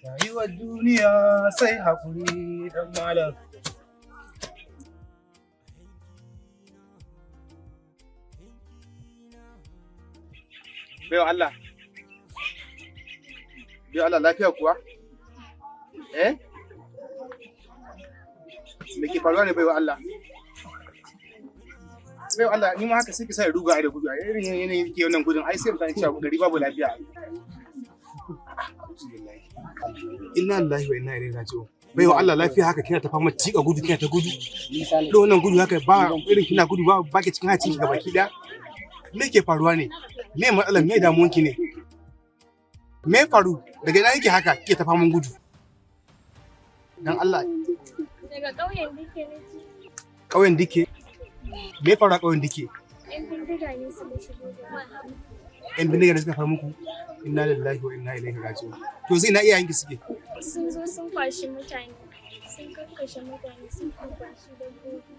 Rayuwar duniya sai haƙuri dan malam. Bayo Allah. Bayo Allah lafiya kuwa? Me ke faruwa ne bayo Allah? Bayo Allah ni ma haka sai ki sa ruga ai da gudu. Irin yanayin ke wannan gudun ai sai mutane cewa gari babu lafiya. Inna lillahi wa inna ilaihi raji'un. Bayo Allah lafiya haka kina ta fama tika gudu kina ta gudu. Da wannan gudu haka ba irin kina gudu ba ke cikin hacin ki gabaki daya. Me ke faruwa ne? Me matsalar me damuwanki ne? Me faru? Daga ina yake haka ke ta faman gudu? Dan Allah. Daga ƙauyen Dike ne. Ƙauyen Dike? Me faru a ƙauyen Dike? Yan bindiga ne suka shigo da Yan bindiga ne suka fara muku? Inna lillahi wa inna ilaihi raji'un. To zai na iyayenki suke? Sun zo sun kwashi mutane. Sun kakkashe mutane sun kwashi dabbobi.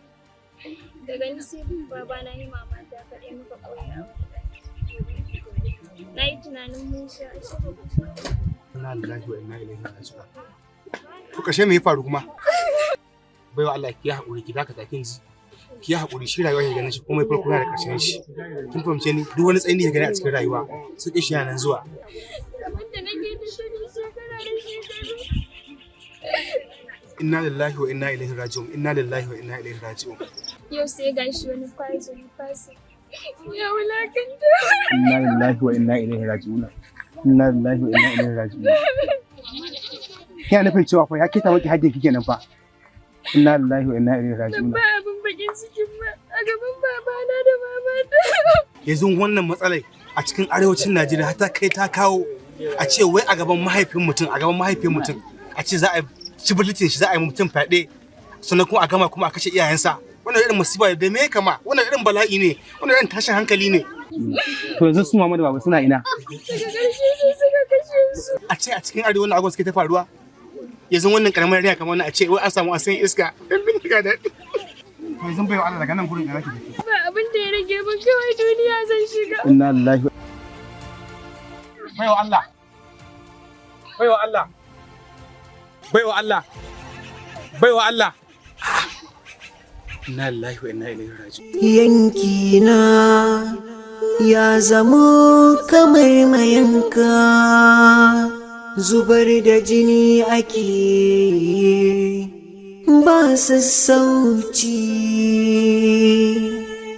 Daga ni sai babana yi mama ta kaɗai muka koya. Na yi tunanin mun sha shi ba ku sha. Inna lillahi wa inna ilaihi raji'un. To kashe me ya faru kuma? Baiwa Allah ki haƙuri ki dakata kin ji. Ki haƙuri shi rayuwa ke ganin shi komai farko yana da ƙarshen shi. Kin fahimce ni duk wani tsayin da ke gani a cikin rayuwa sai ki shi yana nan zuwa. Abinda nake da shi shekara da shekaru. Inna lillahi wa inna ilaihi raji'un. Inna lillahi wa inna ilaihi raji'un. Yau sai gashi wani fasi. Ya wulakanta. Inna lillahi wa inna ilaihi raji'un. Inna lillahi wa inna ilaihi raji'un. Kina nufin cewa fa ya kita maki haddin kike nan fa. Inna lillahi wa inna ilaihi raji'un. Ba abin bakin cikin ba a gaban babana da mamata. Yanzu wannan matsalai a cikin arewacin Najeriya har ta kai ta kawo a ce wai a gaban mahaifin mutum a ce za a ci bulletin shi za a yi mutum fyaɗe sannan kuma a gama kuma a kashe iyayensa. Wannan irin musiba da me kama wannan irin bala'i ne wannan irin tashin hankali ne. To yanzu su mama da baba suna ina? Daga ƙarshe sai suka kashe su. A ce a cikin arewa wannan abubuwa suke ta faruwa? Yanzu wannan karamar riya kamar wannan a ce wai an samu asan iska dan bindiga da to yanzu bai wa Allah daga nan gurin da nake tafi. Ba abin da ya rage ba kawai duniya zan shiga. Inna lillahi bai wa Allah. Bai wa Allah. Bai wa Allah. Bai wa Allah. Inna lillahi wa inna ilaihi raji'un. Yanki na ya zamo kamar mayanka, zubar da jini ake ba sassauci.